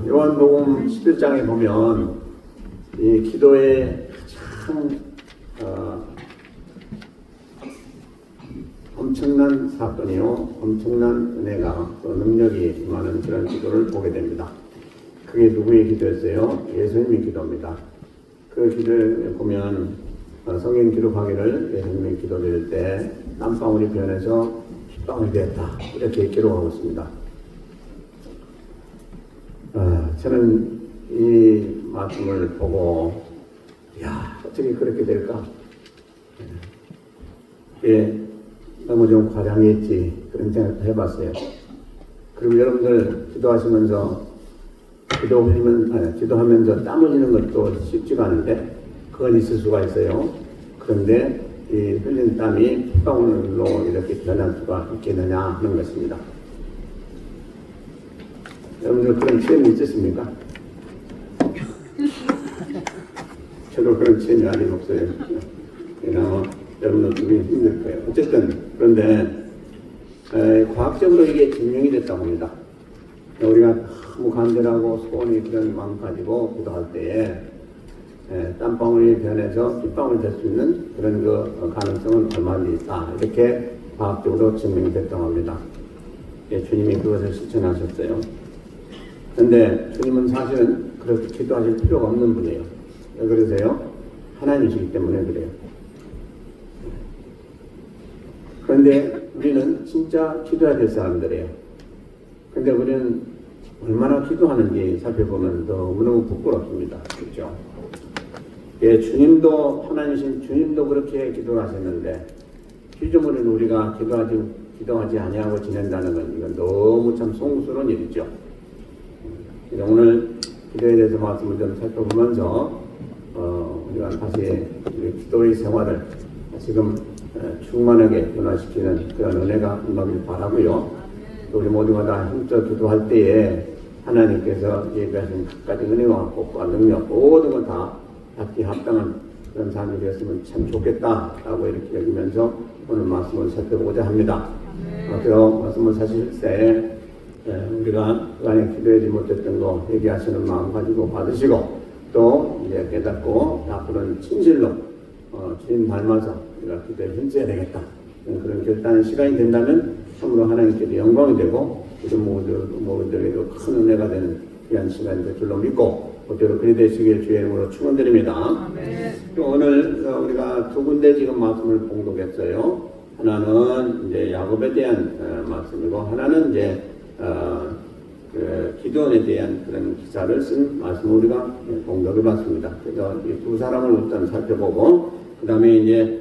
요한복음 11장에 보면 이 기도에 참 엄청난 사건이요, 엄청난 은혜가 또 능력이 많은 그런 기도를 보게 됩니다. 그게 누구의 기도였어요? 예수님의 기도입니다. 그 기도를 보면 성경 기록하기를 예수님의 기도드릴 때 땀방울이 변해서 핏방울이 되었다, 이렇게 기록하고 있습니다. 저는 이 말씀을 보고 어떻게 그렇게 될까? 너무 좀 과장했지, 그런 생각도 해봤어요. 그리고 여러분들 기도하시면서 기도하면서 땀 흘리는 것도 쉽지가 않은데 그건 있을 수가 있어요. 그런데 이 흘린 땀이 핏방울로 이렇게 변할 수가 있겠느냐 하는 것입니다. 여러분들 그런 체험이 있으십니까? 저도 그런 체험이 아직 없어요. 그냥 여러분들 두기 힘들 거예요. 어쨌든 그런데 과학적으로 이게 증명이 됐다고 합니다. 우리가 너무 간절하고 소원이 그런 마음 가지고 기도할 때에 땀방울이 변해서 빗방울이 될 수 있는 그런 그 가능성은 얼마나 있다, 이렇게 과학적으로 증명이 됐다고 합니다. 주님이 그것을 실천하셨어요. 그런데 주님은 사실은 그렇게 기도하실 필요가 없는 분이에요. 왜 그러세요? 하나님이시기 때문에 그래요. 그런데 우리는 진짜 기도해야 될 사람들이에요. 그런데 우리는 얼마나 기도하는지 살펴보면 너무너무 부끄럽습니다. 그렇죠? 주님도, 하나님이신 주님도 그렇게 기도하셨는데 피조물인 우리가 기도하지 아니하고 지낸다는 건 이건 너무 참 송구스러운 일이죠. 오늘 기도에 대해서 말씀을 좀 살펴보면서 우리가 다시 기도의 생활을 지금 충만하게 변화시키는 그런 은혜가 임하길 바라고요. 또 우리 모두가 다 힘써 기도할 때에 하나님께서 예비하신 각가지 은혜와 복과 능력 모든 걸 다 받기 합당한 그런 삶이 되었으면 참 좋겠다라고 이렇게 여기면서 오늘 말씀을 살펴보고자 합니다. 그런 말씀을 사실 때 우리가 그간에 기도하지 못했던 거 얘기하시는 마음 가지고 받으시고 또 이제 깨닫고 앞으로는 진실로 주님 닮아서 우리가 기도에 힘써야 되겠다, 그런 결단의 시간이 된다면 참으로 하나님께도 영광이 되고 우리 모두에게도 큰 은혜가 되는 귀한 시간이 될 줄로 믿고 그대로 그리 되시길 주의 이름으로 축원드립니다. 또 오늘 우리가 두 군데 지금 말씀을 봉독했어요. 하나는 이제 야곱에 대한 말씀이고 하나는 이제 기도원에 대한 그런 기사를 쓴 말씀을 우리가 봉독해봤습니다. 그래서 이 두 사람을 일단 살펴보고 그 다음에 이제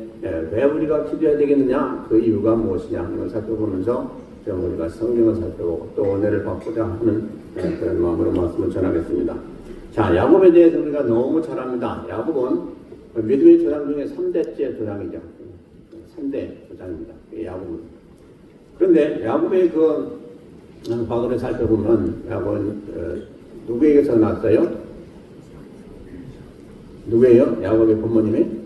왜 우리가 기도해야 되겠느냐, 그 이유가 무엇이냐 하는 걸 살펴보면서 좀 우리가 성경을 살펴보고 또 은혜를 받고자 하는 그런 마음으로 말씀을 전하겠습니다. 자, 야곱에 대해서 우리가 너무 잘 압니다. 야곱은 믿음의 조상 중에 3대째 조상이죠. 3대 조상입니다. 야곱은. 그런데 야곱의 그 과거를 살펴보면 야곱은 누구에게서 났어요? 누구예요? 야곱의 부모님이?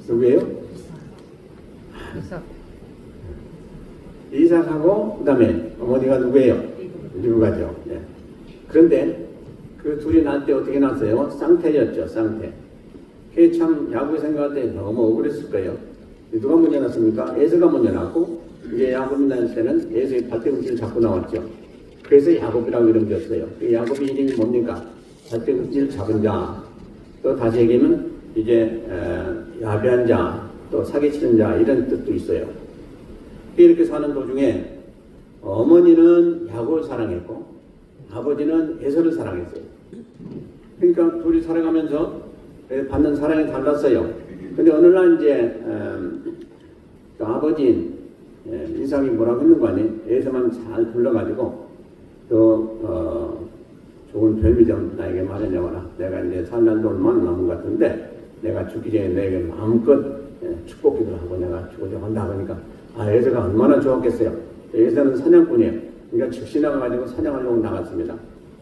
누구예요? 이삭하고 그 다음에 어머니가 누구예요? 리브가죠. 네. 그런데 그 둘이 낳을 때 어떻게 낳았어요? 쌍태였죠. 쌍태. 그게 참 야곱이 생각할 때 너무 억울했을 거예요. 누가 먼저 낳았습니까? 에서가 먼저 낳았고 이제 야곱이 낳을 때는 에서의 발대국지를 잡고 나왔죠. 그래서 야곱이라고 이름 지었어요. 그 야곱의 이름이 뭡니까? 발대국지를 잡은 자. 또 다시 얘기하면 이제 야비한 자, 또 사기치는 자, 이런 뜻도 있어요. 이렇게 사는 도중에 어머니는 야곱을 사랑했고 아버지는 에서를 사랑했어요. 그러니까 둘이 살아가면서 받는 사랑이 달랐어요. 근데 어느 날 이제 그 아버지인 이삭이 뭐라고 했는 거 아니에요? 에서만 잘 불러가지고 또 좋은 별미 좀 나에게 말해내와라. 내가 이제 살 날도 얼마나 남은 것 같은데 내가 죽기 전에 내게 마음껏 축복기도 하고 내가 죽으려고 한다 하니까 에서가 얼마나 좋았겠어요. 에서는 사냥꾼이에요. 그러니까 즉시 나가가지고 사냥하려고 나갔습니다.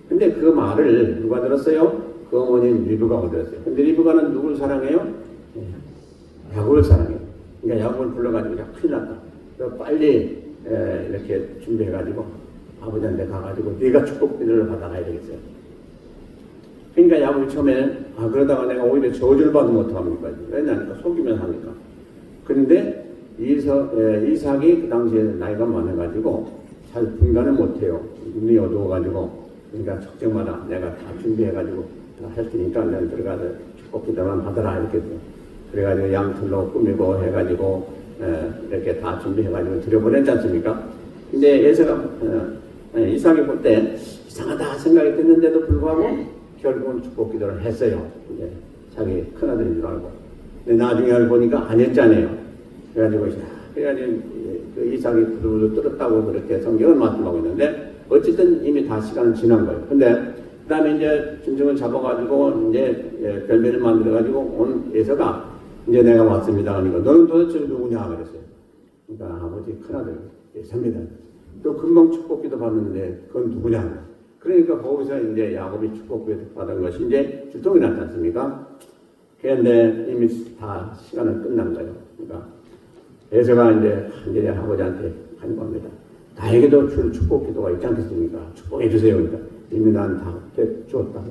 근데 그 말을 누가 들었어요? 그 어머니는 리브가가 들었어요. 근데 리브가는 누구를 사랑해요? 야곱을 사랑해요. 그러니까 야곱을 불러가지고 야 큰일 났다. 너 빨리 이렇게 준비해가지고 아버지한테 가가지고 네가 축복 기도를 받아가야 되겠어요. 그러니까 야곱이 처음에는 그러다가 내가 오히려 저주를 받으면 어떡합니까? 왜냐니까 속이면 하니까. 그런데 이삭이 그 당시에 나이가 많아가지고 잘 분간을 못해요. 눈이 어두워가지고. 그러니까 적정마다 내가 다 준비해가지고 할 테니까 내가 들어가서 축복 기도만 받아라 이렇게. 그래가지고 양털로 꾸미고 해가지고 이렇게 다 준비해가지고 들여보냈지 않습니까? 근데 이삭이 볼 때 이상하다 생각이 드는데도 불구하고 결국은 축복 기도를 했어요. 이제 자기 큰아들인 줄 알고. 근데 나중에 알고 보니까 아니었잖아요. 그래가지고 그 이삭이 부들부들 떨었다고 그렇게 성경은 말씀하고 있는데 어쨌든 이미 다 시간은 지난 거예요. 근데 그 다음에 이제 짐승을 잡아가지고 이제 별매를 만들어가지고 온 에서가 이제 내가 왔습니다. 그러니까 너는 도대체 누구냐 그랬어요. 그러니까 아버지 큰아들 예사입니다. 또 금방 축복기도 받는데 그건 누구냐. 그러니까 거기서 이제 야곱이 축복기도 받은 것이 이제 주통이 났지 않습니까? 그런데 이미 다 시간은 끝난 거예요. 그러니까 에서가 이제 한절에 아버지한테 간구합니다. 나에게도 줄 축복기도가 있지 않겠습니까? 축복해 주세요. 그러니까 이미 난 다 줬다.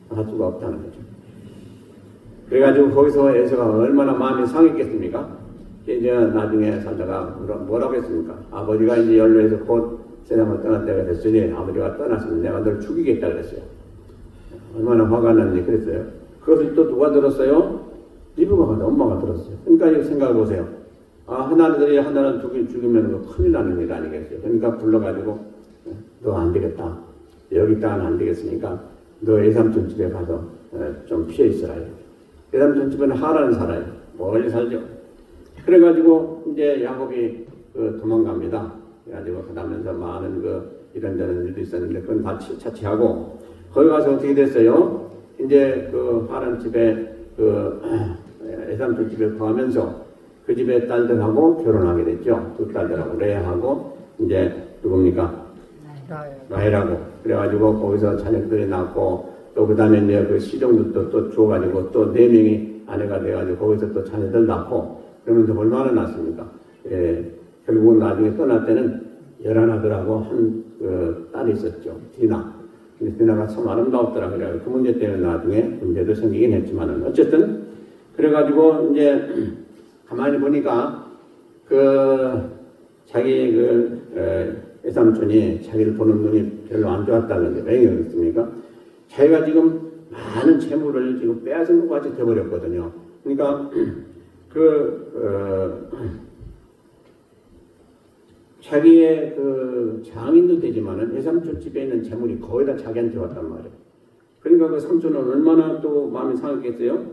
할 수가 없다는 거죠. 그래가지고 거기서 에서가 얼마나 마음이 상했겠습니까? 이제 나중에 살다가 뭐라고 했습니까? 아버지가 이제 연로해서 곧 세상을 떠날 때가 됐으니 아버지가 떠났으면 내가 널 죽이겠다 그랬어요. 얼마나 화가 났는지 그랬어요. 그것을 또 누가 들었어요? 리브가가 엄마가 들었어요. 그러니까 이거 생각해 보세요. 하나들이 하나를 죽이면 큰일 나는 일 아니겠어요? 그러니까 불러가지고 너 안 되겠다. 여기 있다가는 안 되겠으니까 너 외삼촌 집에 가서 좀 피해 있어라. 외삼촌 집에는 하라는 살아요. 멀리 살죠. 그래가지고 이제 야곱이 도망갑니다. 그래가지고 가다면서 많은 이런저런 일도 있었는데 그건 다 차치하고 거기 가서 어떻게 됐어요? 이제 하란 집에 외삼촌 집에 거하면서 그 집에 딸들하고 결혼하게 됐죠. 두 딸들하고 레아하고 이제 누굽니까? 라헬하고. 그래가지고 거기서 자녀들이 낳고 또 그 다음에 이제 그 시종들도 또 주어가지고 또 4명이 아내가 돼가지고 거기서 또 자녀들 낳고 그러면서 얼마나 낳습니까? 결국은 나중에 떠날 때는 11아들하고 한 딸이 있었죠. 디나. 근데 디나가 참 아름다웠더라. 그래가지고 그 문제 때문에 나중에 문제도 생기긴 했지만은 어쨌든 그래가지고 이제 가만히 보니까 자기 외삼촌이 자기를 보는 눈이 별로 안 좋았다는 게 왜 그렇습니까? 자기가 지금 많은 재물을 지금 빼앗은 것 같이 돼버렸거든요. 그러니까 자기의 장인도 되지만은 외삼촌 집에 있는 재물이 거의 다 자기한테 왔단 말이에요. 그러니까 그 삼촌은 얼마나 또 마음이 상했겠어요?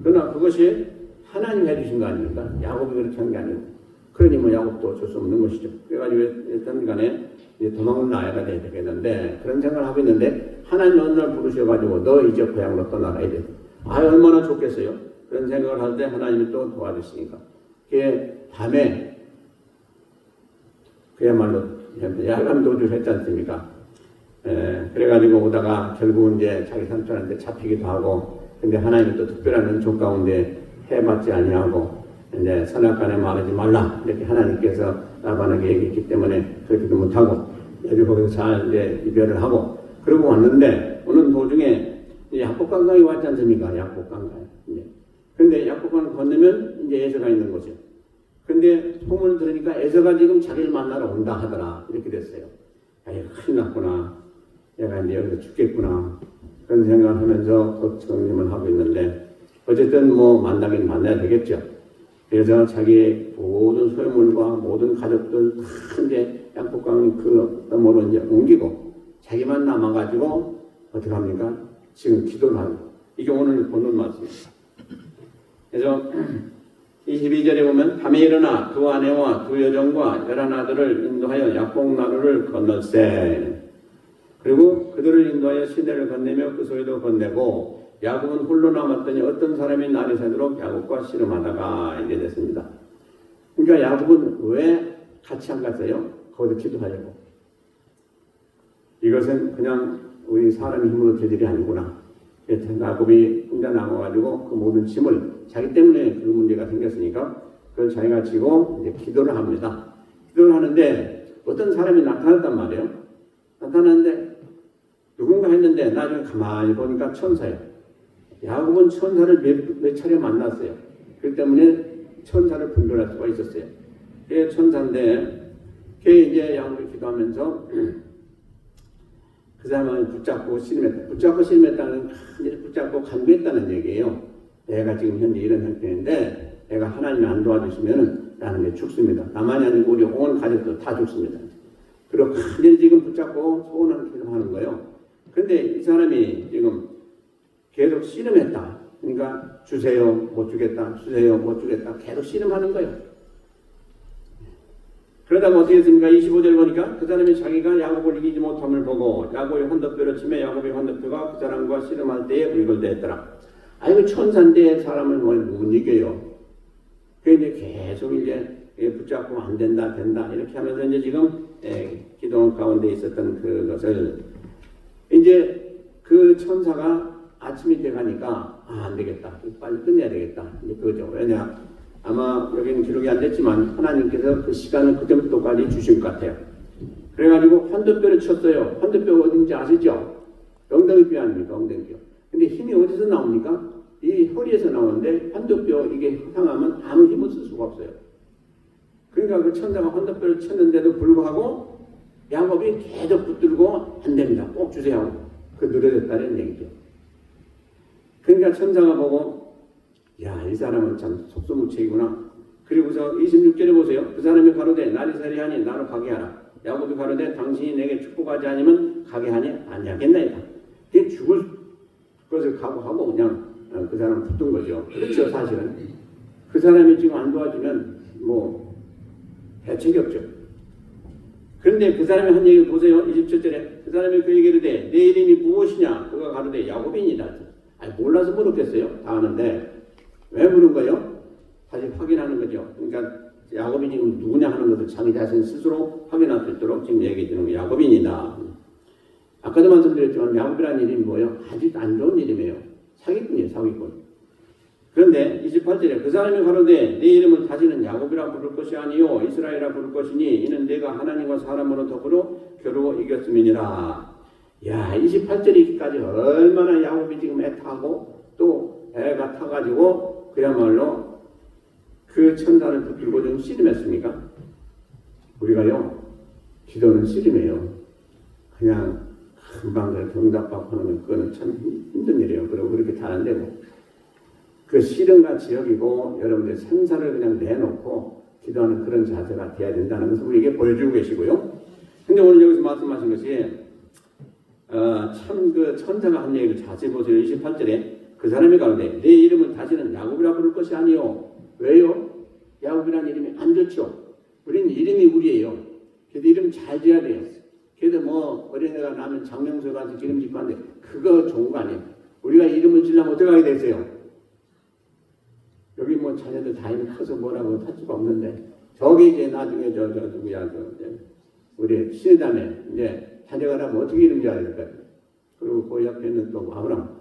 그러나 그것이 하나님 해주신 거 아닙니까? 야곱이 그렇게 한 게 아니고. 그러니 뭐 야곱도 어쩔 수 없는 것이죠. 그래가지고 일단 간에 이제 도망을 나야 되겠는데 그런 생각을 하고 있는데 하나님 어느 날 부르셔가지고 너 이제 고향으로 떠나라 이래. 얼마나 좋겠어요. 그런 생각을 할 때 하나님이 또 도와주시니까. 그게 밤에 그야말로 야간 도주를 했지 않습니까? 그래가지고 오다가 결국은 이제 자기 삼촌한테 잡히기도 하고 근데 하나님이 또 특별한 은총 가운데 해받지 아니하고 이제 선악간에 말하지 말라 이렇게 하나님께서 라반에게 얘기했기 때문에 그렇게도 못하고 여기 거기서 잘 이제 이별을 하고 그러고 왔는데 오는 도중에 약복강강이 왔지 않습니까? 약복강강. 그런데 약복강을 건너면 이제 에서가 있는 곳이에요. 근데 소문을 들으니까 에서가 지금 자기를 만나러 온다 하더라. 이렇게 됐어요. 얘가 큰일 났구나. 얘가 이제 여기서 죽겠구나. 그런 생각을 하면서 걱정을 하고 있는데 어쨌든 뭐 만나긴 만나야 되겠죠. 그래서 자기의 모든 소유물과 모든 가족들 다 이제 양복강 너머로 이제 옮기고 자기만 남아가지고 어떻게 합니까? 지금 기도를 하고 이게 오늘 보는 말씀입니다. 그래서 22절에 보면 밤에 일어나 두 아내와 두 여종과 11아들을 인도하여 약복나루를 건널세. 그리고 그들을 인도하여 시내를 건네며 그 소리도 건네고 야곱은 홀로 남았더니 어떤 사람이 날이 새도록 야곱과 씨름하다가 이래 됐습니다. 그러니까 야곱은 왜 같이 안 갔어요? 거기서 기도하려고. 이것은 그냥 우리 사람의 힘으로 될 일이 아니구나. 야곱이 혼자 남아가지고 그 모든 짐을 자기 때문에 그 문제가 생겼으니까 그걸 자기가 지고 이제 기도를 합니다. 기도를 하는데 어떤 사람이 나타났단 말이에요. 나타났는데 누군가 했는데 나중에 가만히 보니까 천사예요. 야곱은 천사를 몇 차례 만났어요. 그렇기 때문에 천사를 분별할 수가 있었어요. 그게 천사인데 그게 이제 야곱이 기도하면서 그 사람을 붙잡고 씨름했다. 붙잡고 씨름했다는 일을 붙잡고 간구했다는 얘기예요. 내가 지금 현재 이런 형편인데 내가 하나님이 안 도와주시면 나는 이제 죽습니다. 나만이 아니고 우리 온 가족도 다 죽습니다. 그리고 간절히 지금 붙잡고 소원하는 기도하는 거예요. 그런데 이 사람이 지금 계속 씨름했다. 그러니까 주세요, 못 주겠다, 주세요, 못 주겠다. 계속 씨름하는 거예요. 그러다가 어떻게 했습니까? 25절 보니까 그 사람이 자기가 야곱을 이기지 못함을 보고 야곱의 헌덧뼈를 치매 야곱의 헌덧뼈가 그 사람과 씨름할 때에 불걸대했더라. 아이고 천사인데 사람을 못 이겨요. 그 이제 계속 이제 붙잡고 안 된다, 된다 이렇게 하면서 이제 지금 기도 가운데 있었던 그것을 이제 그 천사가 아침이 돼가니까 안 되겠다, 빨리 끝내야 되겠다. 이제 그거죠. 왜냐? 아마 여기는 기록이 안 됐지만 하나님께서 그 시간을 그 정도까지 주신 것 같아요. 그래가지고 환도뼈를 쳤어요. 환도뼈 어딘지 아시죠? 엉덩이뼈 아닙니까? 엉덩이뼈. 근데 힘이 어디서 나옵니까? 이 허리에서 나오는데 환도뼈 이게 상하면 아무 힘을 쓸 수가 없어요. 그러니까 그 천사가 환도뼈를 쳤는데도 불구하고 야곱이 계속 붙들고 안 됩니다. 꼭 주세요. 그 늘어졌다는 얘기죠. 그러니까 천사가 보고 야, 이 사람은 참 속수무책이구나. 그리고서 26절에 보세요. 그 사람이 가로되 날이 세리하니 나로 가게 하라. 야곱이 가로되 당신이 내게 축복하지 않으면 가게 하니 아니하겠나이다. 그게 죽을 것을 각오하고 그냥 그 사람 붙든 거죠. 그렇죠, 사실은. 그 사람이 지금 안 도와주면 뭐 대책이 없죠. 그런데 그 사람이 한 얘기를 보세요. 27절에 그 사람이 그에게 이르되 내 이름이 무엇이냐? 그가 가로되 야곱이니라. 아니 몰라서 물었겠어요. 다 아는데 왜 물은 거예요? 다시 확인하는 거죠. 그러니까 야곱이 지금 누구냐 하는 것을 자기 자신 스스로 확인할 수 있도록 지금 얘기해 주는 거예요. 야곱이니다. 아까도 말씀드렸지만 야곱이라는 이름이 뭐예요? 아주 안 좋은 이름이에요. 사기꾼이에요. 사기꾼. 그런데 28절에 그 사람이 가로되 내 이름은 다시는 야곱이라 부를 것이 아니요 이스라엘이라 부를 것이니 이는 내가 하나님과 사람으로 더불어 겨루어 이겼음이니라. 야, 28절까지 얼마나 야곱이 지금 애타고 또 애가 타가지고 그야말로 그 천사를 붙들고 좀 씨름했습니까? 우리가요 기도는 씨름이에요. 그냥 금방 정답받고 하는 건 그거는 참 힘든 일이에요. 그리고 그렇게 잘 안 되고 그 씨름같이 여기고 여러분들 생사를 그냥 내놓고 기도하는 그런 자세가 돼야 된다는 것을 우리에게 보여주고 계시고요. 근데 오늘 여기서 말씀하신 것이 참 그 천사가 한 얘기를 자세히 보세요. 28절에 그 사람이 가로되 내 이름은 다시는 야곱이라 부를 것이 아니요. 왜요? 야곱이라는 이름이 안 좋죠. 우리는 이름이 우리예요. 그래도 이름 잘 지어야 돼요. 그래도 뭐 어린애가 나면 장명소에 가서 기름 짓고 하는데 그거 좋은 거 아니에요. 우리가 이름을 지려면 어떻게 하게 되세요? 여기 뭐 자녀들 다 이미 커서 뭐라고 할 수가 없는데 저기 이제 나중에 저 누구야 우리 신의자매 이제 자녀가 나면 어떻게 이름 지어야 될까요? 그리고 그 옆에는 또 아브람.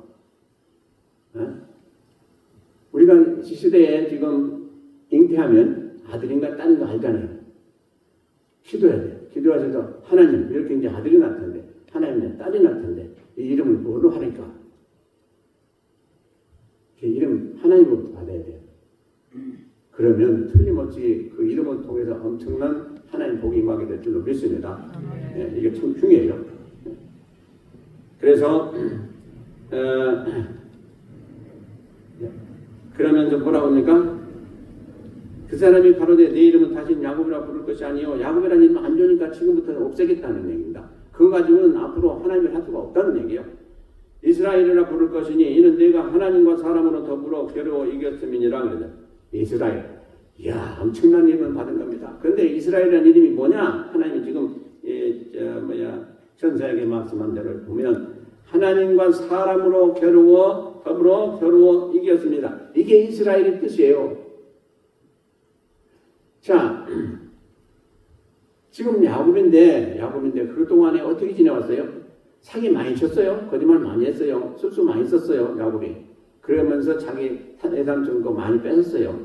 우리가 시대에 지금 잉태하면 아들인가 딸인가 알잖아요. 기도해야 돼요. 기도하셔서 하나님 이렇게 이제 아들이 낳을 텐데 하나님 딸이 낳을 텐데 이 이름을 뭐로 하니까 그 이름 하나님으로부터 받아야 돼요. 그러면 틀림없이 그 이름을 통해서 엄청난 하나님 복이 임하게 될 줄로 믿습니다. 네, 이게 참 중요해요. 그래서 그러면서 뭐라고 합니까? 그 사람이 가로되 내 이름은 다시 야곱이라 부를 것이 아니요 야곱이라는 이름은 안 좋으니까 지금부터는 없애겠다는 얘기입니다. 그거 가지고는 앞으로 하나님을 할 수가 없다는 얘기예요. 이스라엘이라 부를 것이니 이는 내가 하나님과 사람으로 더불어 겨루어 이겼음이니라. 그러죠. 이스라엘. 이야, 엄청난 이름을 받은 겁니다. 그런데 이스라엘이라는 이름이 뭐냐? 하나님이 지금 천사에게 말씀한 대로 보면 하나님과 사람으로 더불어 겨루어 이겼습니다. 이게 이스라엘의 뜻이에요. 자, 지금 야곱인데 그동안에 어떻게 지내왔어요? 사기 많이 쳤어요. 거짓말 많이 했어요. 술수 많이 썼어요. 야곱이. 그러면서 자기 예산 증거 많이 뺏었어요.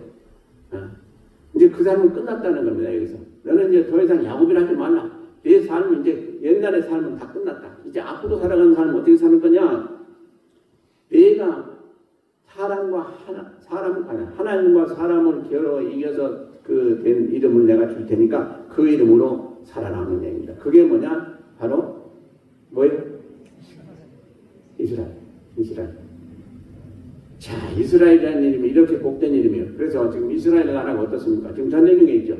이제 그 사람은 끝났다는 겁니다. 여기서. 너는 이제 더 이상 야곱이라 하지 말라. 내 삶은 이제 옛날의 삶은 다 끝났다. 이제 앞으로 살아가는 삶은 어떻게 사는 거냐? 내가 하나님과 사람을 겨뤄 이겨서 그 된 이름을 내가 줄 테니까 그 이름으로 살아남는 얘기입니다. 그게 뭐냐? 바로 뭐예요? 이스라엘. 자, 이스라엘이라는 이름이 이렇게 복된 이름이에요. 그래서 지금 이스라엘 나라가 어떻습니까? 지금 전쟁중에 있죠.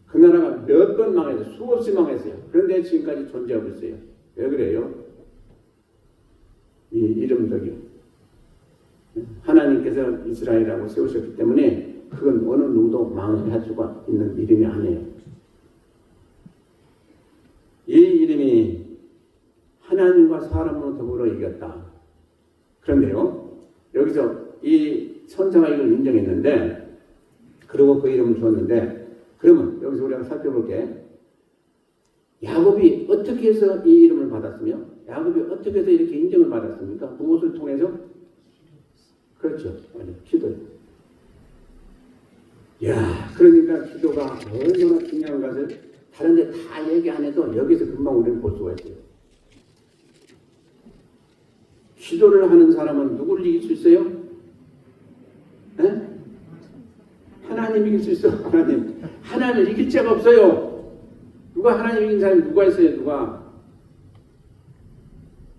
그 나라가 몇 번 망했어요. 수없이 망했어요. 그런데 지금까지 존재하고 있어요. 왜 그래요? 이 이름 덕이요. 하나님께서 이스라엘이라고 세우셨기 때문에 그건 어느 누구도 망할 수가 있는 이름이 아니에요. 이 이름이 하나님과 사람으로 더불어 이겼다. 그런데요, 여기서 이 선자가 이걸 인정했는데, 그리고 그 이름을 줬는데, 그러면 여기서 우리가 살펴볼게. 야곱이 어떻게 해서 이 이름을 받았으며, 야곱이 어떻게 해서 이렇게 인정을 받았습니까? 무엇을 통해서? 그렇죠. 기도요. 야, 그러니까 기도가 얼마나 중요한 것을 다른 데 다 얘기 안 해도 여기서 금방 우리는 볼 수가 있어요. 기도를 하는 사람은 누구를 이길 수 있어요? 에? 하나님 이길 수 있어. 하나님을 이길 자가 없어요. 누가 하나님 이긴 사람이 누가 있어요? 누가?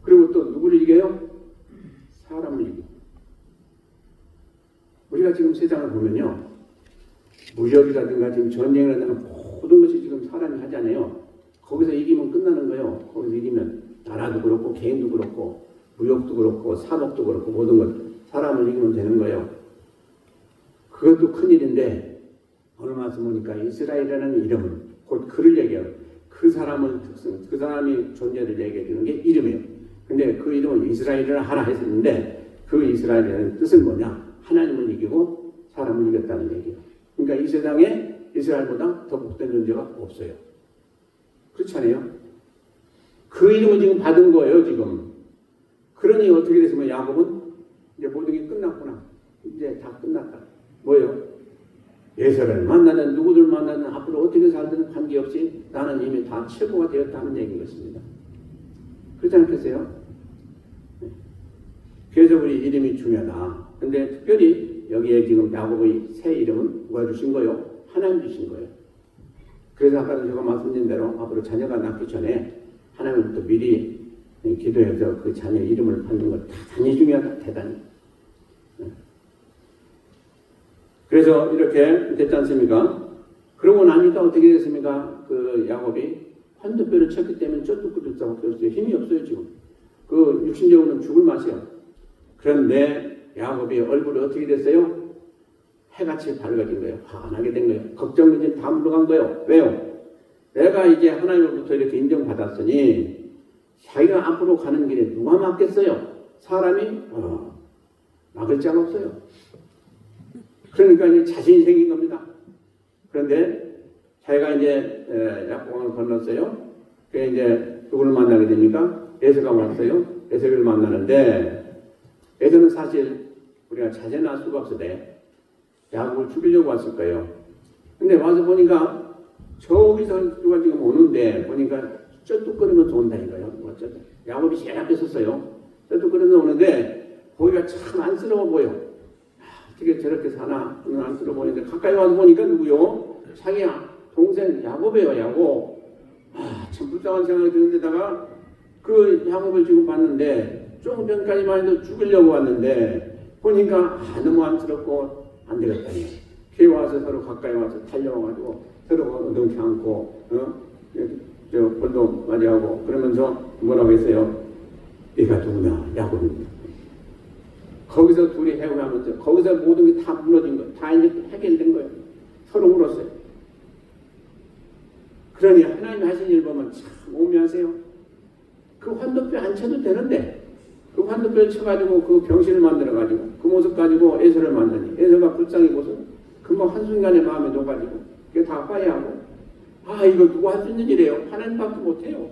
그리고 또 누구를 이겨요? 사람을 이겨. 우리가 지금 세상을 보면요, 무역이라든가 지금 전쟁이라든가 모든 것이 지금 사람이 하잖아요. 거기서 이기면 끝나는 거예요. 거기서 이기면 나라도 그렇고 개인도 그렇고 무역도 그렇고 산업도 그렇고 모든 것 사람을 이기면 되는 거예요. 그것도 큰일인데 오늘 말씀 보니까 이스라엘이라는 이름은 곧 그를 얘기해요. 그 사람의 특성, 그 사람이 존재를 얘기해 주는 게 이름이에요. 근데 그 이름은 이스라엘이라 하라 했었는데 그 이스라엘이라는 뜻은 뭐냐? 하나님을 이기고 사람을 이겼다는 얘기예요. 그러니까 이 세상에 이스라엘보다 더 복된 존재가 없어요. 그렇지 않아요? 그 이름을 지금 받은 거예요, 지금. 그러니 어떻게 됐으면 야곱은 이제 모든 게 끝났구나. 이제 다 끝났다. 뭐예요? 예서를 만나든 누구들 만나든 앞으로 어떻게 살든 관계없이 나는 이미 다 최고가 되었다는 얘기인 것입니다. 그렇지 않겠어요? 그래서 우리 이름이 중요하다. 근데 특별히 여기에 지금 야곱의 새 이름은 누가 주신 거예요? 하나님 주신 거예요. 그래서 아까도 제가 말씀드린 대로 앞으로 자녀가 낳기 전에 하나님부터 미리 기도해서 그 자녀 이름을 받는 것 대단히 중요하다. 대단히. 그래서 이렇게 됐지 않습니까? 그러고 나니까 어떻게 됐습니까? 그 야곱이 환도뼈를 쳤기 때문에 쩌뚝거릴 수밖에 없어요. 힘이 없어요 지금. 그 육신적으로는 죽을 맛이에요. 그런데 야곱이 얼굴이 어떻게 됐어요? 해같이 밝아진 거예요. 환하게 된 거예요. 걱정이 다 물러간 거예요. 왜요? 내가 이제 하나님으로부터 이렇게 인정받았으니 자기가 앞으로 가는 길에 누가 막겠어요? 사람이 막을 자가 없어요. 그러니까 이제 자신이 생긴 겁니다. 그런데 자기가 이제 약봉을 건넜어요. 그래 이제 누구를 만나게 됩니까? 에서가 왔어요. 에서를 만나는데 에서는 사실 우리가 자제할 수가 없어대. 야곱을 죽이려고 왔을 거예요. 근데 와서 보니까 저기서 누가 지금 오는데 보니까 쩌뚝거리면서 온다니까요. 야곱이 제일 앞에 섰어요. 쩌뚝거리면서 오는데 거기가 참 안쓰러워 보여. 어떻게 저렇게 사나? 안쓰러워 보이는데 가까이 와서 보니까 누구요? 자기야 동생 야곱이에요. 야곱. 참 불쌍한 생각이 드는데다가 그 야곱을 지금 봤는데 조금 전까지만 해도 죽이려고 왔는데 보니까 너무 안쓰럽고 안 되겠다니. 걔 와서 서로 가까이 와서 달려와가지고 서로 엉덩이 안고 저 볼도 맞이하고 그러면서 뭐라고 했어요? 네가 누구냐? 야곱입니다. 거기서 둘이 해고하면서 거기서 모든 게 다 무너진 거예요. 다 이제 해결된 거예요. 서로 울었어요. 그러니 하나님이 하신 일 보면 참 오묘하세요. 그 환도뼈 안 쳐도 되는데 그 환도뼈를 쳐가지고 그 병신을 만들어가지고 그 모습 가지고 에서를 만드니 에서가 불쌍히고서 금방 한순간에 마음에 녹아지고 그게 다 화해하고 이거 누구 할 수 있는 일이에요. 하나님밖에 못해요.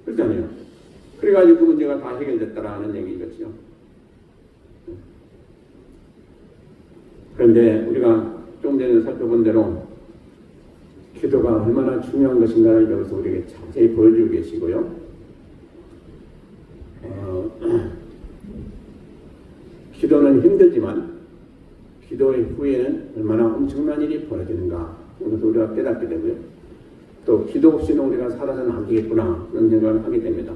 그렇잖아요. 그래가지고 그 문제가 다 해결됐다라는 얘기겠죠. 그런데 우리가 조금 전에 살펴본 대로 기도가 얼마나 중요한 것인가를 여기서 우리에게 자세히 보여주고 계시고요. 기도는 힘들지만 기도의 후에는 얼마나 엄청난 일이 벌어지는가 이것을 우리가 깨닫게 되고요. 또 기도 없이는 우리가 살아서는 안 되겠구나 그런 생각을 하게 됩니다.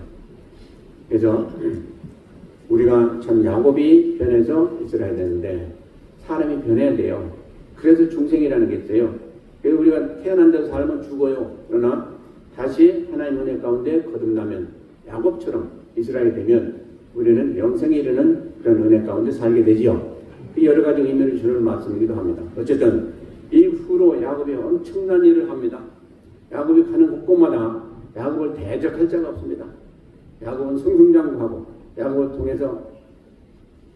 그래서 우리가 참 야곱이 변해서 이스라엘 되는데 사람이 변해야 돼요. 그래서 중생이라는 게 있어요. 그래서 우리가 태어난 데서 살면 죽어요. 그러나 다시 하나님 은혜 가운데 거듭나면 야곱처럼 이스라엘이 되면 우리는 영생에 이르는 그런 은혜 가운데 살게 되지요. 그 여러 가지 의미를 주는 말씀이기도 합니다. 어쨌든 이후로 야곱이 엄청난 일을 합니다. 야곱이 가는 곳곳마다 야곱을 대적할 자가 없습니다. 야곱은 승승장구하고 야곱을 통해서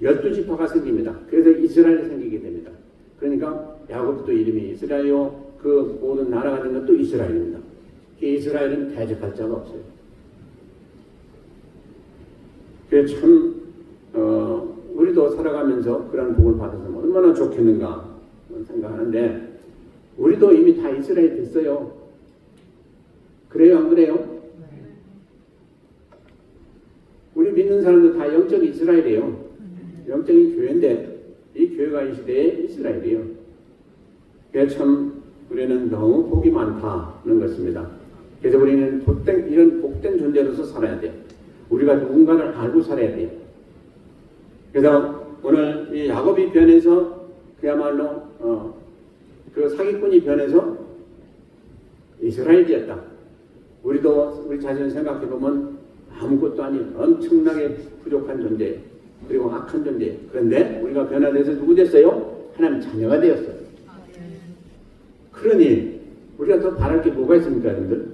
12지파가 생깁니다. 그래서 이스라엘이 생기게 됩니다. 그러니까 야곱도 이름이 이스라엘이요. 그 모든 나라가 된 것도 이스라엘입니다. 그 이스라엘은 대적할 자가 없어요. 그래서 참 우리도 살아가면서 그런 복을 받아서 얼마나 좋겠는가 생각하는데 우리도 이미 다 이스라엘 됐어요. 그래요 안 그래요? 우리 믿는 사람도 다 영적 이스라엘이에요. 영적인 교회인데 이 교회가 이 시대의 이스라엘이에요. 그래서 참 우리는 너무 복이 많다는 것입니다. 그래서 우리는 이런 복된 존재로서 살아야 돼요. 우리가 누군가를 알고 살아야 돼요. 그래서 오늘 이 야곱이 변해서 그야말로 그 사기꾼이 변해서 이스라엘이 되었다. 우리도 우리 자신을 생각해 보면 아무것도 아닌 엄청나게 부족한 존재예요. 그리고 악한 존재예요. 그런데 우리가 변화돼서 누구 됐어요? 하나님 자녀가 되었어요. 그러니 우리가 더 바랄 게 뭐가 있습니까, 여러분들?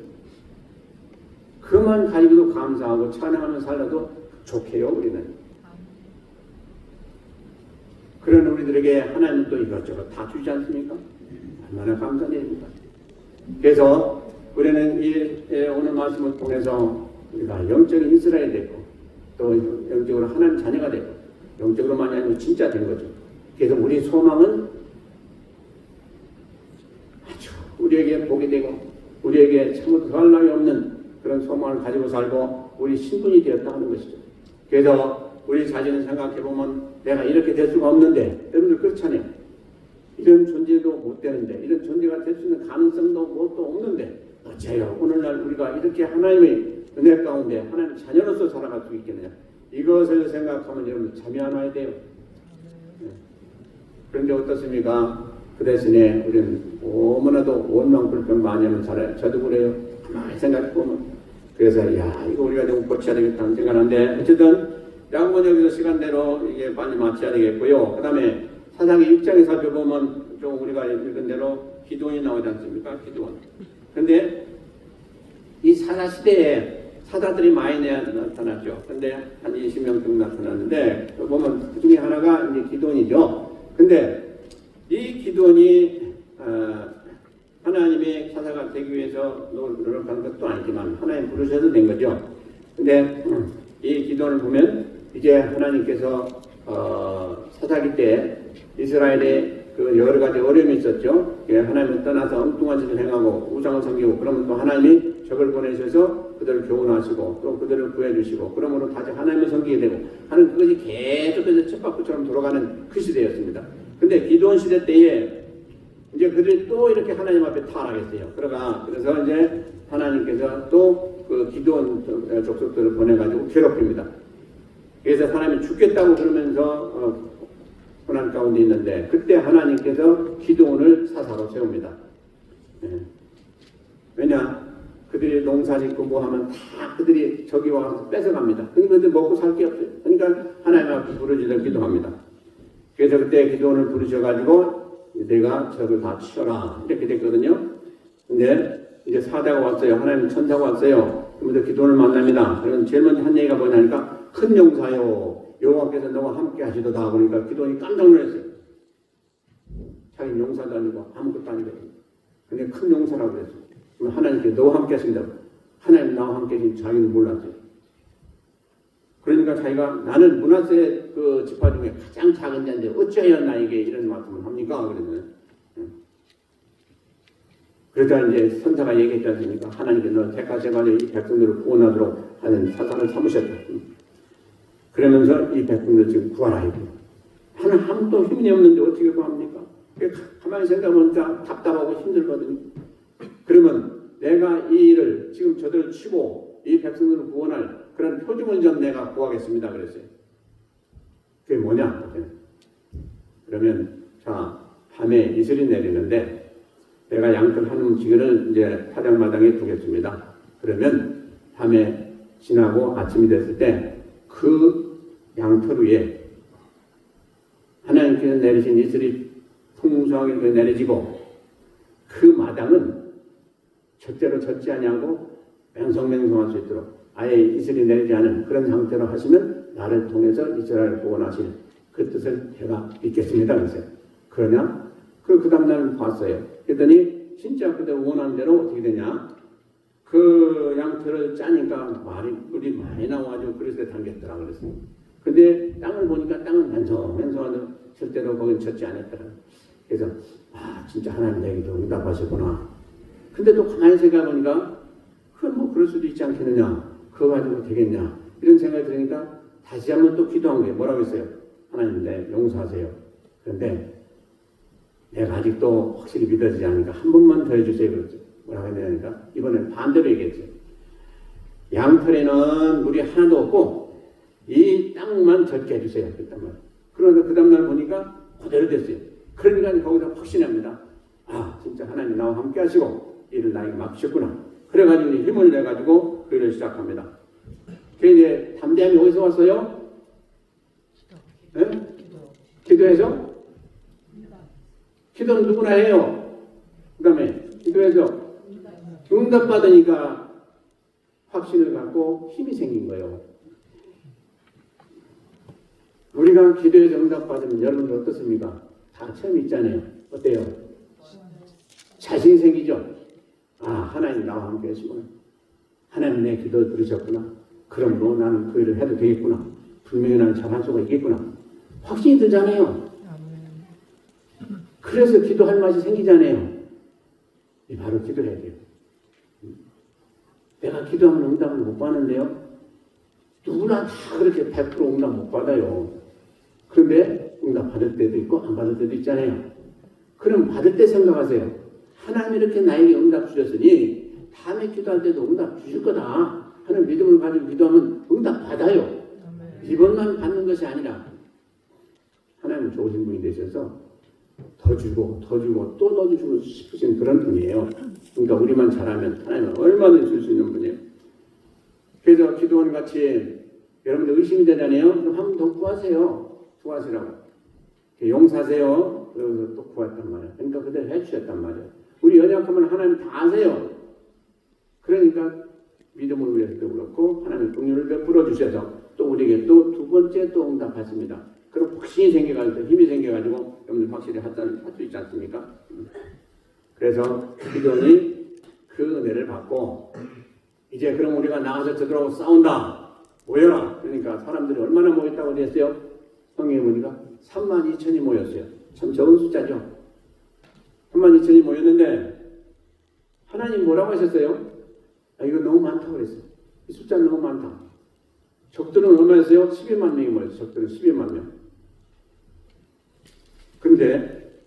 그만 가지고도 감사하고 찬양하며 살아도 좋게요, 우리는. 그런 우리들에게 하나님은 또 이것저것 다 주지 않습니까? 얼마나 감사한 일입니까? 그래서 우리는 오늘 말씀을 통해서 우리가 영적인 이스라엘이 됐고 또 영적으로 하나님 자녀가 됐고 영적으로만이 아니고 진짜 된 거죠. 그래서 우리 소망은 아주 우리에게 복이 되고 우리에게 참으로 더할 나위 없는 그런 소망을 가지고 살고 우리 신분이 되었다 하는 것이죠. 그래서 우리 자신을 생각해보면 내가 이렇게 될 수가 없는데 여러분들 그렇잖아요. 이런 존재도 못 되는데 이런 존재가 될 수 있는 가능성도 뭣도 없는데 어째요 오늘날 우리가 이렇게 하나님의 은혜 가운데 하나님 자녀로서 살아갈 수 있겠느냐. 이것을 생각하면 여러분 자비하나야 돼요. 그런데 어떻습니까? 그 대신에 우리는 너무나도 원망 불평 많이 하면 잘해요. 저도 그래요. 가만히 생각해보면. 그래서 이거 우리가 좀 고쳐야 되겠다는 생각하는데 어쨌든 양번 여기서 시간대로 이게 빨리 마쳐야 되겠고요. 그 다음에 사장의 6장에 살펴보면 좀 우리가 읽은 대로 기도원이 나오지 않습니까? 기도원. 근데 이 사사 시대에 사자들이 많이 나타났죠. 근데 한 20명 정도 나타났는데 보면 그 중에 하나가 이제 기도원이죠. 근데 이 기도원이 하나님의 사사가 되기 위해서 노력한 것도 아니지만 하나님 부르셔서 된 거죠. 근데 이 기도원을 보면 이제 하나님께서 사사기 때 이스라엘에 그 여러 가지 어려움이 있었죠. 하나님을 떠나서 엉뚱한 짓을 행하고 우상을 섬기고 그러면 또 하나님이 적을 보내셔서 그들을 교훈하시고 또 그들을 구해주시고 그러므로 다시 하나님을 섬기게 되고 하는 그것이 계속해서 쳇바퀴처럼 돌아가는 그 시대였습니다. 근데 기도원 시대 때에 이제 그들이 또 이렇게 하나님 앞에 타락했어요. 그래서 이제 하나님께서 또 그 기도원 족속들을 보내가지고 괴롭힙니다. 그래서 하나님이 죽겠다고 그러면서 고난 가운데 있는데 그때 하나님께서 기도원을 사사로 세웁니다. 왜냐? 그들이 농사짓고 뭐 하면 다 그들이 저기 와서 뺏어갑니다. 그런데 먹고 살 게 없어요. 그러니까 하나님 앞에 부르짖어 기도합니다. 그래서 그때 기도원을 부르셔가지고 내가 적을 다 치워라 이렇게 됐거든요. 근데 이제 사자가 왔어요. 하나님 천사가 왔어요. 그러면서 기도원을 만납니다. 그러면 제일 먼저 한 얘기가 뭐냐니까 큰 용사요. 여호와께서 너와 함께 하시도다. 그러니까 기도원이 깜짝 놀랐어요. 자기는 용사도 아니고 아무것도 아니거든요. 근데 큰 용사라고 그랬어요. 그럼 하나님께 너와 함께 하신다고. 하나님 나와 함께 하신 자기는 몰랐어요. 그러니까 자기가 나는 므낫세 그 지파 중에 가장 작은 자인데 어찌하여 나에게 이런 말씀을 합니까? 그러면 그러자 이제 선사가 얘기했지 않습니까? 하나님께서 택하셔가지고 이 백성들을 구원하도록 하는 사상을 삼으셨다. 그러면서 이 백성들 지금 구하라 이거. 하나님 아무도 힘이 없는데 어떻게 구합니까? 가만히 생각해보니까 답답하고 힘들거든요. 그러면 내가 이 일을 지금 저들을 치고 이 백성들을 구원할 그런 표징을 좀 내가 구하겠습니다. 그랬어요. 그게 뭐냐? 그러면 자 밤에 이슬이 내리는데 내가 양털 한 움치기를 이제 타작마당에 두겠습니다. 그러면 밤에 지나고 아침이 됐을 때 그 양털 위에 하나님께서 내리신 이슬이 풍성하게 내려지고 그 마당은 절대로 젖지 아니하고 맹성맹성할 수 있도록 아예 이슬이 내리지 않은 그런 상태로 하시면 나를 통해서 이스라엘을 구원하실 그 뜻을 제가 믿겠습니다. 그랬어요. 그러냐? 그 다음날 봤어요. 그랬더니 진짜 그대로 원하는 대로 어떻게 되냐? 그 양털을 짜니까 물이 많이 나와가지고 그릇에 담겼더라 그랬어요. 근데 땅을 보니까 땅은 맹성하도 절대로 거긴 젖지 않았더라. 그래서 진짜 하나님 내게도 응답하셨구나. 근데 또 가만히 생각해보니까 그건 뭐 그럴 수도 있지 않겠느냐. 그거 가지고 되겠냐. 이런 생각이 드니까 다시 한번 또 기도한 게 뭐라고 했어요? 하나님 내 용서하세요. 그런데 내가 아직도 확실히 믿어지지 않으니까 한 번만 더 해주세요. 그랬죠. 뭐라고 했냐니까 이번엔 반대로 얘기했죠. 양털에는 물이 하나도 없고 이 땅만 젖게 해주세요. 그랬단 말이에요. 그런데 그 다음날 보니까 그대로 됐어요. 그러니까 거기서 확신합니다. 진짜 하나님 나와 함께 하시고 일을 나에게 맡기셨구나. 그래가지고 힘을 내가지고 그 일을 시작합니다. 그 이제 담대함이 어디서 왔어요? 기도해서? 기도는 누구나 해요. 그 다음에 기도해서 응답받으니까 확신을 갖고 힘이 생긴 거예요. 우리가 기도해서 응답받으면 여러분들 어떻습니까? 다 처음 있잖아요. 어때요? 자신이 생기죠? 하나님 나와 함께 하시구나. 하나님 내 기도 들으셨구나. 그러므로 나는 그 일을 해도 되겠구나. 분명히 나는 잘할 수가 있겠구나. 확신이 들잖아요. 그래서 기도할 맛이 생기잖아요. 바로 기도해야 돼요. 내가 기도하면 응답을 못 받는데요. 누구나 다 그렇게 100% 응답 못 받아요. 그런데 응답 받을 때도 있고 안 받을 때도 있잖아요. 그럼 받을 때 생각하세요. 하나님이 이렇게 나에게 응답 주셨으니 다음에 기도할 때도 응답 주실 거다 하는 믿음을 가지고 기도하면 응답 받아요. 이번만 받는 것이 아니라 하나님 좋으신 분이 되셔서 더 주고 또 넣어주시고 싶으신 그런 분이에요. 그러니까 우리만 잘하면 하나님은 얼마든지 줄 수 있는 분이에요. 그래서 기도원 같이 여러분들 의심이 되잖아요. 그럼 한 번 더 구하세요. 구하시라고. 용사하세요. 그러면서 또 구했단 말이에요. 그러니까 그대로 해주셨단 말이에요. 우리 연약하면 하나님 다 아세요. 그러니까 믿음을 위해서도 그렇고 하나님 긍휼을 베풀어 주셔서 또 우리에게 또 두 번째 또 응답하십니다. 그럼 확신이 생겨가지고 힘이 생겨가지고 여러분들 확실히 할 수 있지 않습니까? 그래서 기도원이 그 은혜를 받고 이제 그럼 우리가 나가서 저들하고 싸운다. 모여라. 그러니까 사람들이 얼마나 모였다고 그랬어요? 성경에 보니까 32,000이 모였어요. 참 적은 숫자죠. 32,000이 모였는데 하나님 뭐라고 하셨어요? 이거 너무 많다고 그랬어요. 이 숫자는 너무 많다. 적들은 얼마였어요? 11만 명이 모였어요. 적들은 11만 명. 근데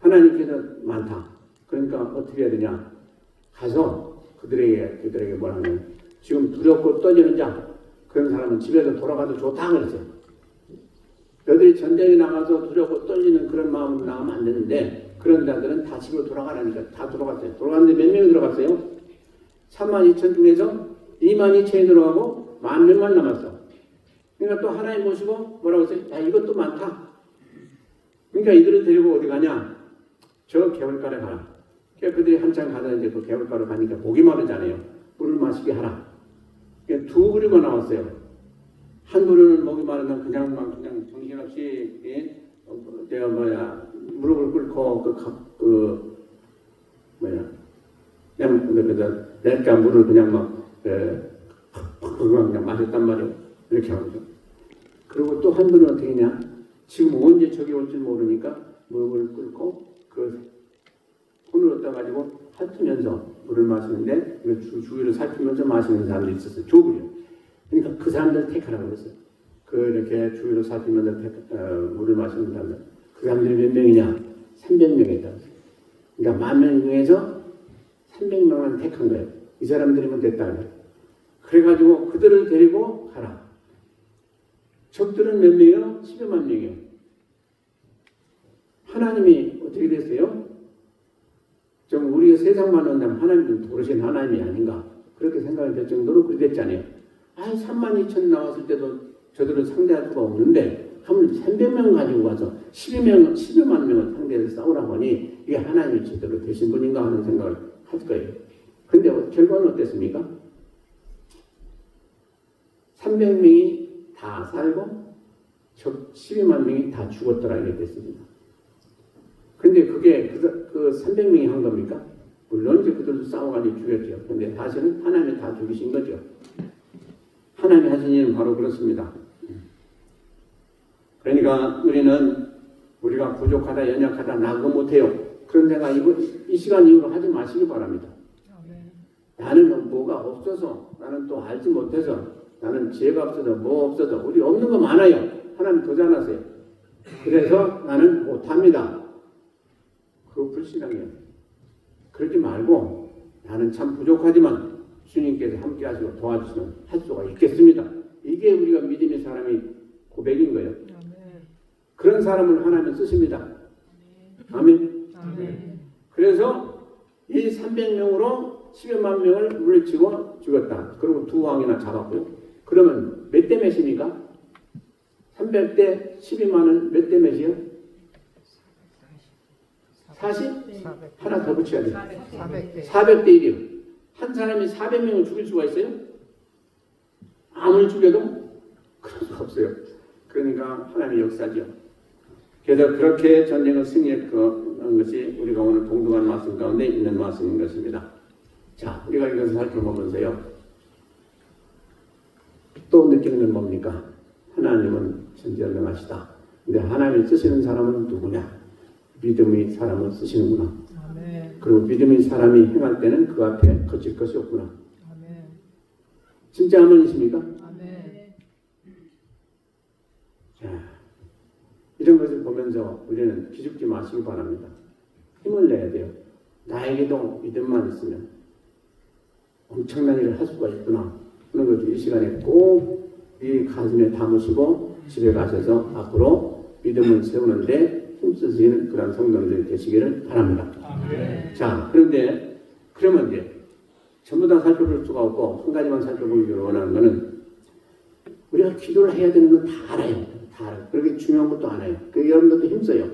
하나님께서 많다. 그러니까 어떻게 해야 되냐? 가서 그들에게 뭐라 하면 지금 두렵고 떨리는 자 그런 사람은 집에서 돌아가도 좋다 그랬어요. 너희들이 전쟁에 나가서 두렵고 떨리는 그런 마음으로 나가면 안 되는데 그런 자들은 다 집으로 돌아가라니까 다 돌아갔어요. 돌아갔는데 몇 명이 들어갔어요? 32,000 중에서 22,000이 들어가고 10,000명만 남았어. 그러니까 또 하나님 모시고 뭐라고 했어요? 이것도 많다. 그러니까 이들을 데리고 어디 가냐? 저 개울가에 가라. 그러니까 그들이 한참 가다 이제 그 개울가로 가니까 목이 마르잖아요. 물을 마시게 하라. 그러니까 두 부류가 나왔어요. 한 부류는 목이 마르면 그냥 정신없이 무릎을 꿇고 내가 물을 그냥 그냥 마셨단 말이에요. 이렇게 하면서. 그리고 또 한 분은 어떻게 했냐? 지금 언제 적이 올지 모르니까 무릎을 꿇고 그 손을 얻어가지고 핥으면서 물을 마시는데 주위를 살피면서 마시는 사람들이 있었어요. 좁으요. 그러니까 그 사람들 택하라고 그랬어요. 그 이렇게 주위를 살피면서 물을 마시는 사람들. 그 사람들이 몇 명이냐? 300명이었다. 그러니까 10,000명 중에서 300명을 택한 거예요. 이 사람들이면 됐다. 그래가지고 그들을 데리고 가라. 적들은 몇 명이요? 100만 명이요. 하나님이 어떻게 됐어요? 좀 우리가 세상만 온다면 하나님은 도르신 하나님이 아닌가 그렇게 생각이 될 정도로 그렇게 됐잖아요. 32,000 나왔을 때도 저들을 상대할 수가 없는데 하물 300명 가지고 가서 12만 명을 상대해서 싸우라고 하니 이게 하나님이 제대로 되신 분인가 하는 생각을 할 거예요. 근데 결과는 어땠습니까? 300명이 다 살고 12만 명이 다 죽었더라 이렇게 됐습니다. 근데 그게 그 300명이 한 겁니까? 물론 이제 그들도 싸워가지고 죽였죠. 근데 사실은 하나님이 다 죽이신 거죠. 하나님이 하신 일은 바로 그렇습니다. 그러니까 우리가 부족하다, 연약하다, 나 그거 못해요. 그런 데가 이 시간 이후로 하지 마시기 바랍니다. 나는 뭐가 없어서, 나는 또 알지 못해서, 나는 지혜가 없어서, 뭐 없어서, 우리 없는 거 많아요. 하나님 더 잘하세요. 그래서 나는 못합니다. 그거 불신앙이에요. 그러지 말고 나는 참 부족하지만 주님께서 함께 하시고 도와주시면 할 수가 있겠습니다. 이게 우리가 믿음의 사람의 고백인 거예요. 그런 사람을 하나님 쓰십니다. 아멘. 그래서 이 300명으로 10여만 명을 물리치고 죽였다. 그리고 두 왕이나 잡았고요. 그러면 몇 대 몇입니까? 300대 12만은 몇 대 몇이요? 40? 하나 더 붙여야 돼요. 400대 1이요. 한 사람이 400명을 죽일 수가 있어요? 아무리 죽여도 그럴 수가 없어요. 그러니까 하나님의 역사죠. 그래서 그렇게 전쟁을 승리했던 것이 우리가 오늘 동등한 말씀 가운데 있는 말씀인 것입니다. 자, 우리가 이것을 살펴보면서요. 또 느끼는 건 뭡니까? 하나님은 전지전능하시다. 근데 하나님을 쓰시는 사람은 누구냐? 믿음의 사람을 쓰시는구나. 아멘. 그리고 믿음의 사람이 행할 때는 그 앞에 거칠 것이 없구나. 아멘. 진짜 아멘이십니까? 아멘. 자, 이런 것을 보면서 우리는 기죽지 마시기 바랍니다. 힘을 내야 돼요. 나에게도 믿음만 있으면 엄청난 일을 할 수가 있구나. 그런 것을 이 시간에 꼭 이 가슴에 담으시고 집에 가셔서 앞으로 믿음을 세우는데 힘쓰시는 그런 성도들이 되시기를 바랍니다. 아멘. 자, 그런데 그러면 이제 전부 다 살펴볼 수가 없고 한 가지만 살펴보기를 원하는 것은 우리가 기도를 해야 되는 건 다 알아요. 다 알아요. 그렇게 중요한 것도 알아요. 그 여러분들도 힘써요.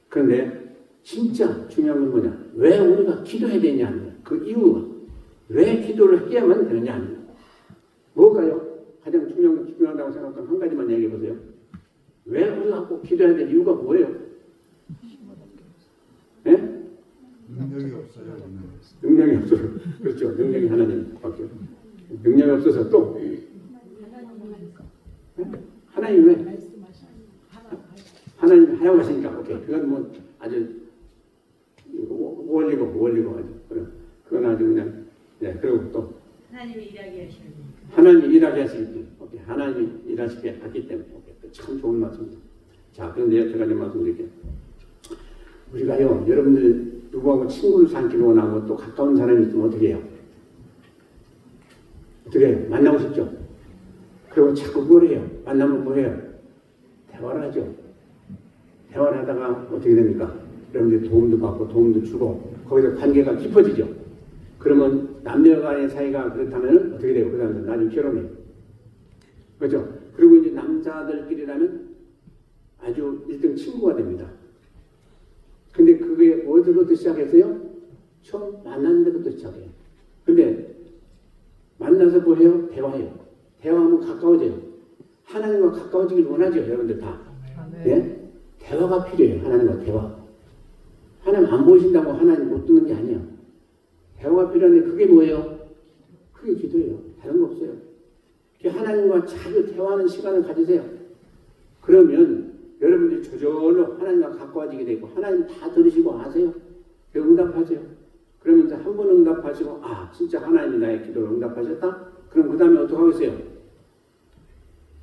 그런데 진짜 중요한 건 뭐냐? 왜 우리가 기도해야 되냐? 그 이유가 왜 기도를 해야만 되느냐? 뭘까요? 가장 중요하다고 생각하는 한 가지만 얘기해 보세요. 왜 우리가 꼭 기도해야 될 이유가 뭐예요? 네? 능력이 없어요. 능력이 없어서. 그렇죠. 능력이 하나님밖에. 능력이 없어서 또 하나님 왜? 하나님 하라고 하시니까 오케이. 그건 뭐 아주 원리고 아주 그건 아주 그냥 그리고 또 하나님이 일하게 하시는 하나님 일하게 하시기 오케이. 하나님이 일하시게 하기 때문에 오케이. 참 좋은 말씀입니다. 자, 그런데 제가 좀 말씀드릴게요. 우리가요, 여러분들 누구하고 친구를 사귀기 원하고 또 가까운 사람이 있으면 어떻게 해요? 어떻게 해요? 만나고 싶죠? 그리고 자꾸 뭘 해요? 만나면 뭐 해요? 대화를 하죠. 대화를 하다가 어떻게 됩니까? 여러분들 도움도 받고 도움도 주고 거기서 관계가 깊어지죠. 그러면 남녀 간의 사이가 그렇다면 어떻게 돼요? 그 사람들 나중에 결혼해요. 그렇죠? 그리고 이제 남자들끼리라면 아주 1등 친구가 됩니다. 근데 그게 어디서부터 시작했어요? 처음 만나는 데부터 시작해요. 근데 만나서 뭐 해요? 대화해요. 대화하면 가까워져요. 하나님과 가까워지길 원하죠. 여러분들 다. 예? 대화가 필요해요. 하나님과 대화. 하나님 안 보이신다고 하나님 못 듣는 게 아니에요. 대화가 필요한데 그게 뭐예요? 그게 기도예요. 다른 거 없어요. 하나님과 자주 대화하는 시간을 가지세요. 그러면 여러분들이 저절로 하나님과 가까워지게 되고 하나님 다 들으시고 아세요. 응답하세요. 그러면서 한 번 응답하시고 아 진짜 하나님이 나의 기도를 응답하셨다? 그럼 그 다음에 어떻게 하겠어요?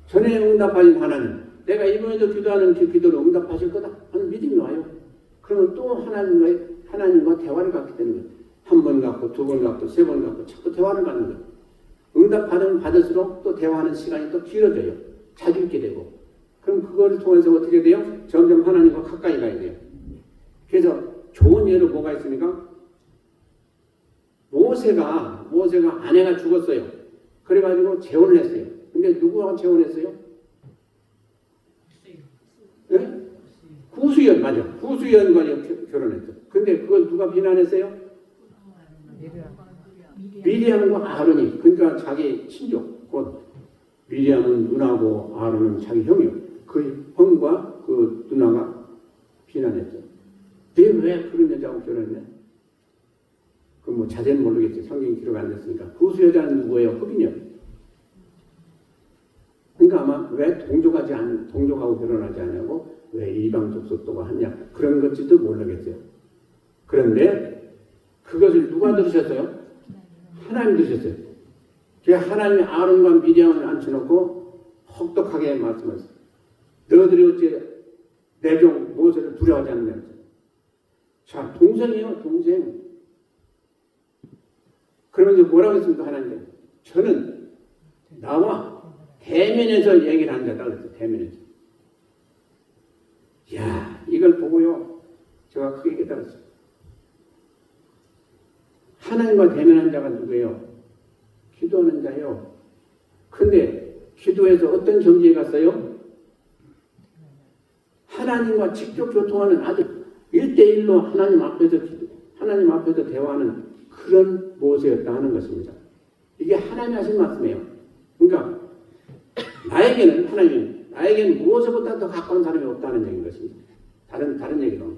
전에 응답하신 하나님, 내가 이번에도 기도하는 그 기도를 응답하실 거다 하는 믿음이 와요. 그러면 또 하나님과 대화를 갖게 되는 거예요. 한 번 갖고, 두 번 갖고, 세 번 갖고 자꾸 대화를 갖는 거예요. 응답받으면 받을수록 또 대화하는 시간이 또 길어져요. 자주 있게 되고. 그럼 그거를 통해서 어떻게 돼요? 점점 하나님과 가까이 가야 돼요. 그래서 좋은 예로 뭐가 있습니까? 모세가 아내가 죽었어요. 그래가지고 재혼을 했어요. 근데 누구와 재혼했어요? 네? 구수연, 맞아. 구수연과 결혼했어. 근데 그걸 누가 비난했어요? 미리암과 아론이. 그러니까 자기 친족. 곧 미리암은 누나고 아론은 자기 형이요. 그 형과 그 누나가 비난했죠. 왜 그런 여자하고 결혼했냐? 그 뭐 자세는 모르겠지. 성경이 기록 안 됐으니까. 구수 여자는 누구예요? 흑인이요. 그러니까 아마 왜 동족하고 결혼하지 않냐고 왜 이방 족속도가 하냐 그런 것지도 모르겠어요. 그런데 그것을 누가 들으셨어요? 하나님 들으셨어요. 그래서 하나님이 아론과 미리암을 앉혀놓고 혹독하게 말씀하셨어요. 너희들이 어째 내 종 모세를 두려워하지 않느냐. 자, 동생이에요, 동생. 그러면서 뭐라고 했습니까, 하나님? 저는 나와 대면에서 얘기를 하는 자다 그랬어요. 대면에서. 이야, 이걸 보고요. 제가 크게 깨달았어요. 하나님과 대면한 자가 누구예요? 기도하는 자요. 근데 기도에서 어떤 경지에 갔어요? 하나님과 직접 교통하는 아주 1대1로 하나님 앞에서 대화하는 그런 모세였다 하는 것입니다. 이게 하나님이 하신 말씀이에요. 그러니까 나에게는 무엇보다 더 가까운 사람이 없다는 얘기인 것입니다. 다른 얘기로.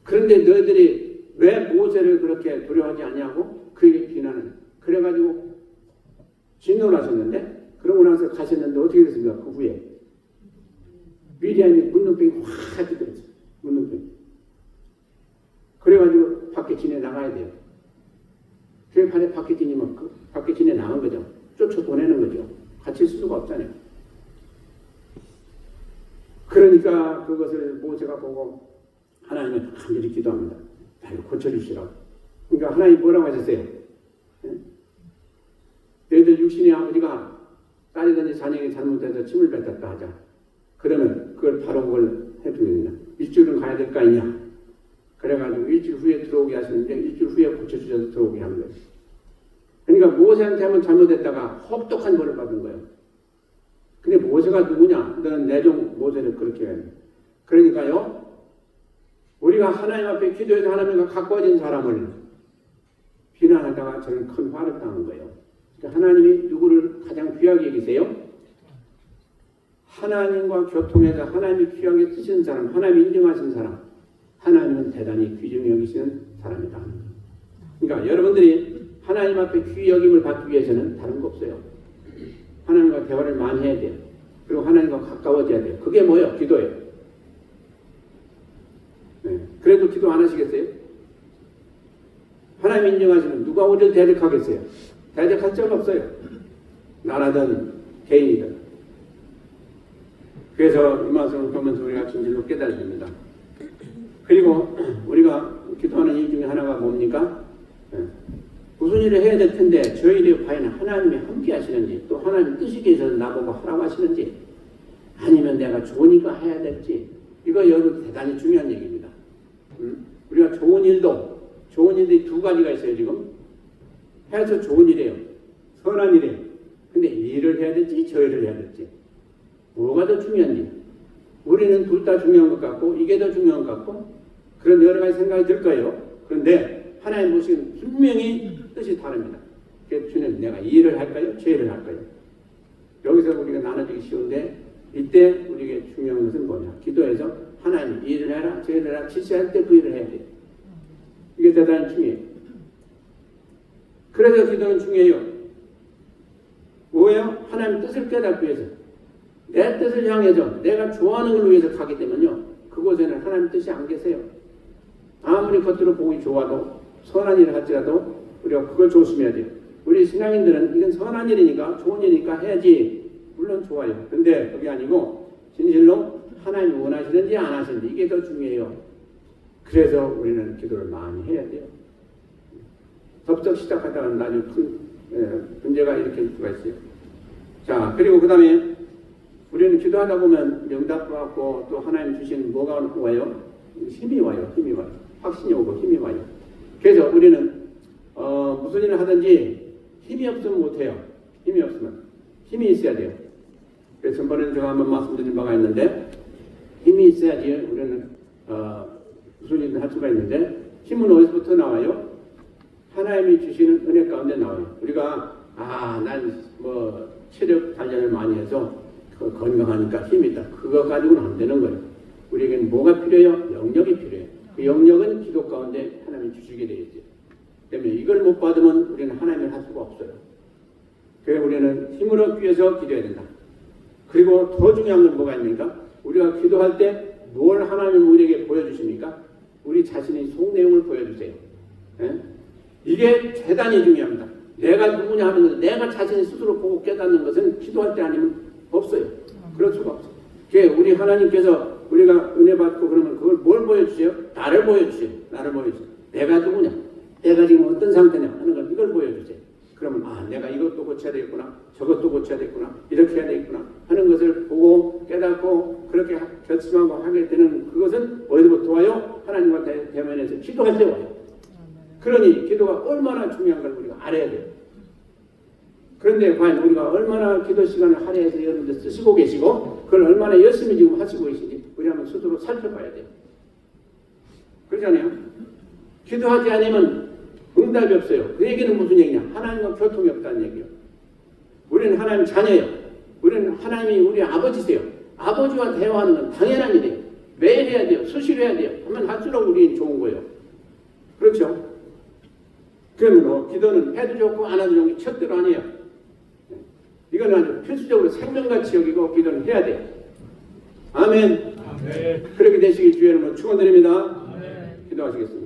그런데 너희들이 왜 모세를 그렇게 두려워하지 않냐고 그에게 비난을. 그래가지고 진노를 하셨는데 그러고 나서 가셨는데 어떻게 됐습니까? 그 후에 미리암이 문둥병이 확 들었어요. 문둥병. 그래가지고 밖에 지내 나가야 돼요. 그 밖에 지내면 밖에 지내 나간 거죠. 쫓아 보내는 거죠. 같이 있을 수가 없잖아요. 그러니까 그것을 모세가 보고 하나님은 간절히 기도합니다. 나를 고쳐주시라고. 그러니까 하나님 뭐라고 하셨어요? 너희들 육신의 아버지가 딸이든지 자녀에게 잘못해서 침을 뱉었다 하자. 그러면 그걸 해주겠냐? 일주일은 가야 될 거 아니냐? 그래가지고 일주일 후에 들어오게 하시는데 일주일 후에 고쳐주셔서 들어오게 하는 거예요. 그러니까 모세한테 한번 잘못했다가 혹독한 벌을 받은 거예요. 근데 모세가 누구냐? 너는 내 종 모세를 그렇게 해야 돼. 그러니까요. 우리가 하나님 앞에 기도해서 하나님과 가까워진 사람을 비난하다가 저는 큰 화를 당한 거예요. 그러니까 하나님이 누구를 가장 귀하게 여기세요? 하나님과 교통해서 하나님이 귀하게 쓰시는 사람, 하나님이 인정하신 사람, 하나님은 대단히 귀중히 여기시는 사람이다. 그러니까 여러분들이 하나님 앞에 귀히 여김을 받기 위해서는 다른 거 없어요. 하나님과 대화를 많이 해야 돼요. 그리고 하나님과 가까워져야 돼요. 그게 뭐예요? 기도예요. 네. 그래도 기도 안 하시겠어요? 하나님 인정하시면 누가 우리를 대적하겠어요? 대적할 적 없어요. 나라든 개인이든. 그래서 이 말씀을 보면서 우리가 진실로 깨달아야 됩니다. 그리고 우리가 기도하는 이유 중에 하나가 뭡니까? 무슨 일을 해야 될 텐데 저 일이 과연 하나님이 함께 하시는지 또 하나님 뜻이 계셔서 나보고 하라고 하시는지 아니면 내가 좋으니까 해야 될지 이거 여러분 대단히 중요한 얘기입니다. 우리가 좋은 일들이 두 가지가 있어요. 지금 해서 좋은 일이에요. 선한 일이에요. 근데 이 일을 해야 될지 저 일을 해야 될지 뭐가 더 중요한지 우리는 둘 다 중요한 것 같고 이게 더 중요한 것 같고 그런 여러 가지 생각이 들 거예요. 그런데 하나님 보시기엔 분명히 뜻이 다릅니다. 그래서 주님 내가 이 일을 할까요? 저 일을 할까요? 여기서 우리가 나눠지기 쉬운데 이때 우리에게 중요한 것은 뭐냐? 기도해서 하나님 이 일을 해라 저 일을 해라 지시할 때 그 일을 해야 돼요. 이게 대단히 중요해요. 그래서 기도는 중요해요. 뭐예요? 하나님 뜻을 깨닫기 위해서 내 뜻을 향해서 내가 좋아하는 걸 위해서 가기 때문에요. 그곳에는 하나님 뜻이 안 계세요. 아무리 겉으로 보기 좋아도 선한 일을 할지라도 우리가 그걸 조심해야 돼요. 우리 신앙인들은 이건 선한 일이니까 좋은 일이니까 해야지. 물론 좋아요. 근데 그게 아니고 진실로 하나님이 원하시는지 안 하시는지 이게 더 중요해요. 그래서 우리는 기도를 많이 해야 돼요. 덥석 시작하다가 나중에 큰 문제가 일으킬 수가 있어요. 자, 그리고 그 다음에 우리는 기도하다 보면 명답도 받고 또 하나님 주신 뭐가 와요? 힘이 와요. 힘이 와요. 확신이 오고 힘이 와요. 그래서 우리는 무슨 일을 하든지 힘이 없으면 못해요. 힘이 없으면. 힘이 있어야 돼요. 그래서 전번에 제가 한번 말씀드린 바가 있는데 힘이 있어야지 우리는 무슨 일을 할 수가 있는데 힘은 어디서부터 나와요? 하나님이 주시는 은혜 가운데 나와요. 우리가 난 뭐 체력 단련을 많이 해서 건강하니까 힘이 있다. 그거 가지고는 안 되는 거예요. 우리에게는 뭐가 필요해요? 영역이 필요해요. 그 영역은 기도 가운데 하나님이 주시게 되어야죠. 때문에 이걸 못 받으면 우리는 하나님을 할 수가 없어요. 그래서 우리는 힘을 얻기 위해서 기도해야 된다. 그리고 더 중요한 건 뭐가 있습니까? 우리가 기도할 때 뭘 하나님은 우리에게 보여주십니까? 우리 자신의 속 내용을 보여주세요. 예? 이게 대단히 중요합니다. 내가 누구냐 하는 것은 내가 자신이 스스로 보고 깨닫는 것은 기도할 때 아니면 없어요. 그럴 수가 없어요. 그게 우리 하나님께서 우리가 은혜 받고 그러면 그걸 뭘 보여주세요? 나를 보여주세요. 나를 보여주세요. 내가 누구냐? 내가 지금 어떤 상태냐 하는 걸 이걸 보여주세요. 그러면 내가 이것도 고쳐야 되겠구나. 저것도 고쳐야 되겠구나. 이렇게 해야 되겠구나 하는 것을 보고 깨닫고 그렇게 결심하고 하게 되는 그것은 어디부터 와요? 하나님과 대면해서 기도할 때 와요. 그러니 기도가 얼마나 중요한 걸 우리가 알아야 돼요. 그런데 과연 우리가 얼마나 기도 시간을 할애해서 여러분들 쓰시고 계시고 그걸 얼마나 열심히 지금 하시고 계신지 우리 한번 스스로 살펴봐야 돼요. 그러잖아요. 기도하지 않으면 응답이 없어요. 그 얘기는 무슨 얘기냐? 하나님과 교통이 없다는 얘기예요. 우리는 하나님 자녀예요. 우리는 하나님이 우리 아버지세요. 아버지와 대화하는 건 당연한 일이에요. 매일 해야 돼요. 수시로 해야 돼요. 하면 할수록 우리는 좋은 거예요. 그렇죠? 그러면 기도는 해도 좋고 안 해도 좋은 게 절대로 아니에요. 이건 아주 필수적으로 생명같이 여기고 기도는 해야 돼요. 아멘. 아멘. 그렇게 되시길 주의 이름으로 축원드립니다. 아멘. 기도하시겠습니다.